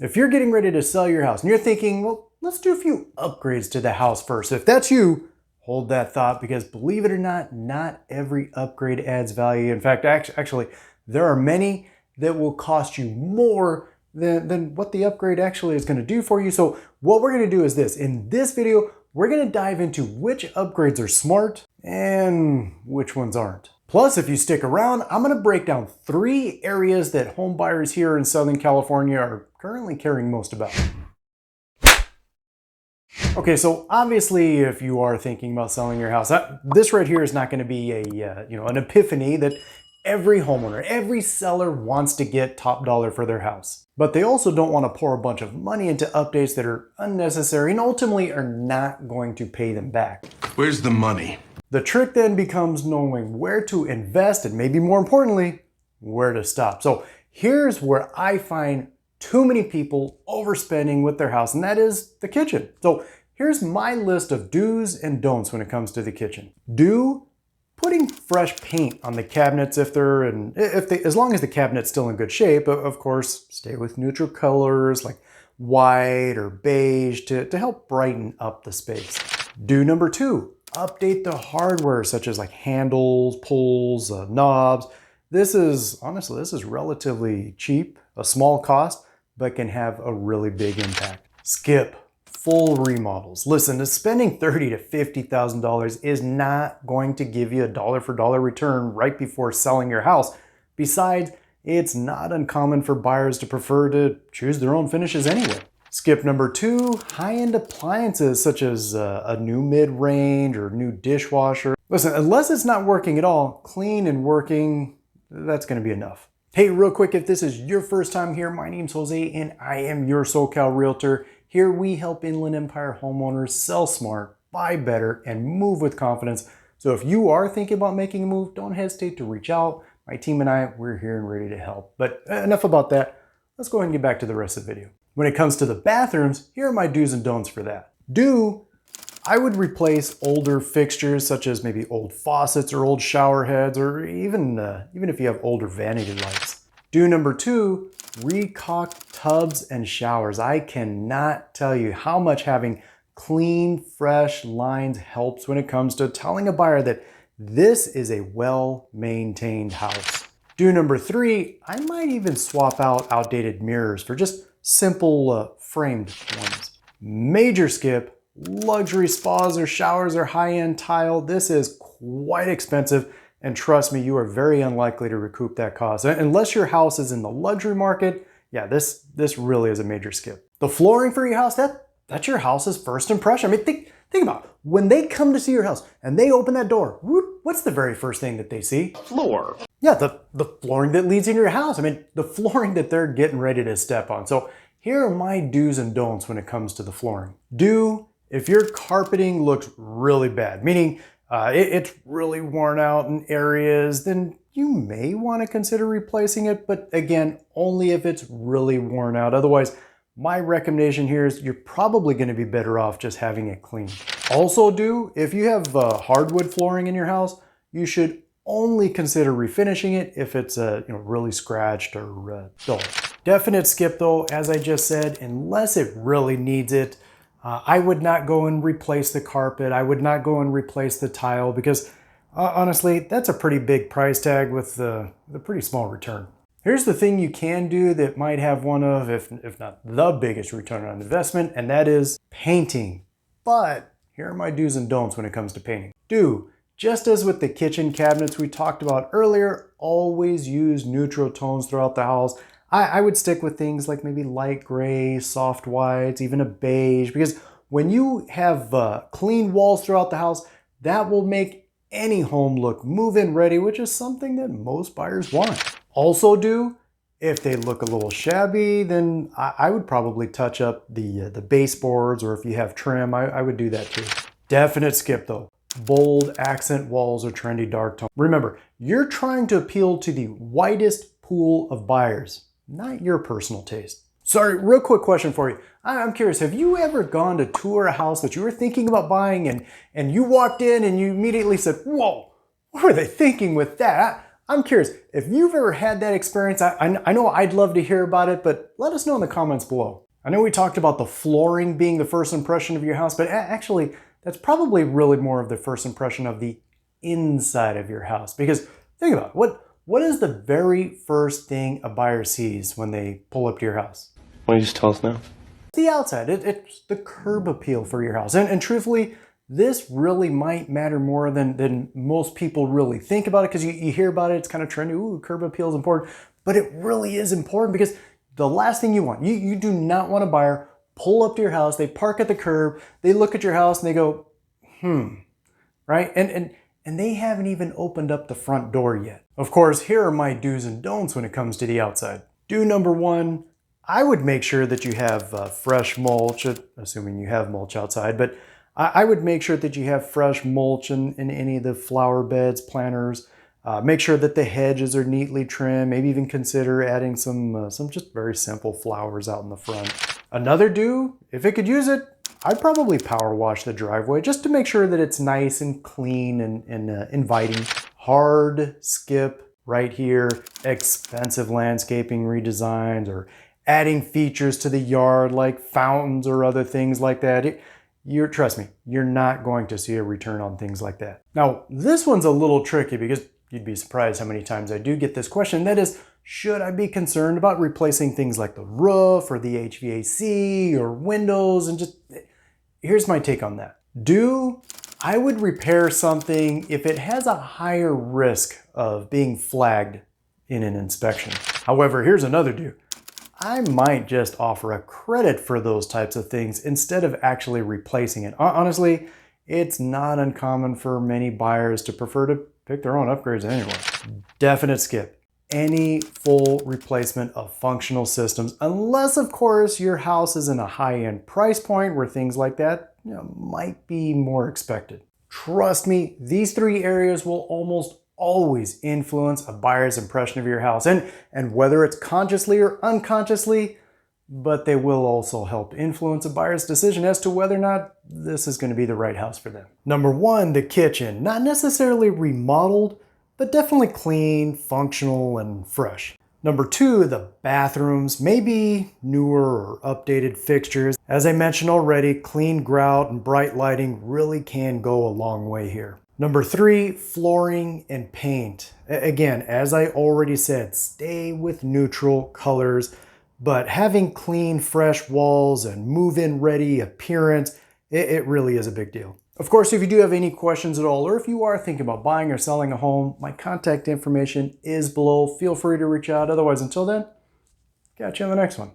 If you're getting ready to sell your house and you're thinking, well, let's do a few upgrades to the house first. If that's you, hold that thought, because believe it or not every upgrade adds value. In fact, actually, there are many that will cost you more than what the upgrade actually is going to do for you. So what we're going to do is this. In this video, we're going to dive into which upgrades are smart and which ones aren't. Plus, if you stick around, I'm going to break down 3 areas that home buyers here in Southern California are currently caring most about. Okay, so obviously if you are thinking about selling your house, this right here is not going to be an epiphany that every homeowner, every seller wants to get top dollar for their house. But they also don't want to pour a bunch of money into updates that are unnecessary and ultimately are not going to pay them back. Where's the money? The trick then becomes knowing where to invest and maybe more importantly, where to stop. So here's where I find too many people overspending with their house, and that is the kitchen. So here's my list of do's and don'ts when it comes to the kitchen. Do, putting fresh paint on the cabinets as long as the cabinet's still in good shape. Of course, stay with neutral colors like white or beige to help brighten up the space. Do number 2, update the hardware such as like handles, pulls, knobs. This is relatively cheap, a small cost, but can have a really big impact. Skip full remodels. Listen, spending $30,000 to $50,000 is not going to give you a dollar for dollar return right before selling your house. Besides, it's not uncommon for buyers to prefer to choose their own finishes anyway. Skip number 2, high-end appliances such as a new mid-range or new dishwasher. Listen, unless it's not working at all, clean and working, that's going to be enough. Hey, real quick, if this is your first time here, my name's Jose and I am your SoCal Realtor. Here we help Inland Empire homeowners sell smart, buy better, and move with confidence. So if you are thinking about making a move, don't hesitate to reach out. My team and I, we're here and ready to help. But enough about that. Let's go ahead and get back to the rest of the video. When it comes to the bathrooms, here are my do's and don'ts for that. Do, I would replace older fixtures such as maybe old faucets or old shower heads, or even if you have older vanity lights. Do number 2, recaulk tubs and showers. I cannot tell you how much having clean, fresh lines helps when it comes to telling a buyer that this is a well-maintained house. Do number 3, I might even swap out outdated mirrors for just simple framed ones. Major skip, luxury spas or showers or high-end tile. This is quite expensive, and trust me, you are very unlikely to recoup that cost. Unless your house is in the luxury market, yeah, this really is a major skip. The flooring for your house, that's your house's first impression. I mean, think about it. When they come to see your house and they open that door, what's the very first thing that they see? Floor. Yeah, the flooring that leads into your house. I mean, the flooring that they're getting ready to step on. So here are my do's and don'ts when it comes to the flooring. Do, if your carpeting looks really bad, meaning it's really worn out in areas, then you may want to consider replacing it. But again, only if it's really worn out. Otherwise, my recommendation here is you're probably going to be better off just having it clean. Also do, if you have hardwood flooring in your house, you should only consider refinishing it if it's really scratched or dull. Definite skip though, as I just said, unless it really needs it. I would not go and replace the carpet. I would not go and replace the tile because honestly, that's a pretty big price tag with a pretty small return. Here's the thing you can do that might have one of, if not the biggest return on investment, and that is painting. But here are my do's and don'ts when it comes to painting. Do, just as with the kitchen cabinets we talked about earlier, always use neutral tones throughout the house. I would stick with things like maybe light gray, soft whites, even a beige, because when you have clean walls throughout the house, that will make any home look move-in ready, which is something that most buyers want. Also do, if they look a little shabby, then I would probably touch up the baseboards, or if you have trim, I would do that too. Definite skip though. Bold accent walls or trendy dark tone. Remember, you're trying to appeal to the widest pool of buyers, not your personal taste. Sorry, real quick question for you. I'm curious, have you ever gone to tour a house that you were thinking about buying and you walked in and you immediately said, whoa, what were they thinking with that? I'm curious, if you've ever had that experience, I know I'd love to hear about it, but let us know in the comments below. I know we talked about the flooring being the first impression of your house, but actually, that's probably really more of the first impression of the inside of your house. Because think about it, what is the very first thing a buyer sees when they pull up to your house? Why don't you just tell us now? The outside. It's the curb appeal for your house. And truthfully, this really might matter more than most people really think about it, because you hear about it, it's kind of trendy, ooh, curb appeal is important, but it really is important, because the last thing you want, you do not want a buyer pull up to your house, they park at the curb, they look at your house and they go, right? And they haven't even opened up the front door yet. Of course, here are my do's and don'ts when it comes to the outside. Do number one, I would make sure that you have fresh mulch, assuming you have mulch outside, but I would make sure that you have fresh mulch in any of the flower beds, planters. Make sure that the hedges are neatly trimmed. Maybe even consider adding some just very simple flowers out in the front. Another do, if it could use it, I'd probably power wash the driveway just to make sure that it's nice and clean and inviting. Hard skip right here, expensive landscaping redesigns or adding features to the yard like fountains or other things like that. Trust me, you're not going to see a return on things like that. Now, this one's a little tricky because you'd be surprised how many times I do get this question. That is, should I be concerned about replacing things like the roof or the HVAC or windows? And just, here's my take on that. I would repair something if it has a higher risk of being flagged in an inspection. However, here's another do. I might just offer a credit for those types of things instead of actually replacing it. Honestly, it's not uncommon for many buyers to prefer to pick their own upgrades anyway. Definite skip. Any full replacement of functional systems, unless of course your house is in a high-end price point where things like that might be more expected. Trust me, these three areas will almost always influence a buyer's impression of your house, and whether it's consciously or unconsciously, but they will also help influence a buyer's decision as to whether or not this is going to be the right house for them. Number one, the kitchen. Not necessarily remodeled, but definitely clean, functional, and fresh. Number two, the bathrooms, maybe newer or updated fixtures. As I mentioned already, clean grout and bright lighting really can go a long way here. Number three, flooring and paint. Again, as I already said, stay with neutral colors, but having clean, fresh walls and move-in ready appearance, it really is a big deal. Of course, if you do have any questions at all, or if you are thinking about buying or selling a home, my contact information is below. Feel free to reach out. Otherwise, until then, catch you on the next one.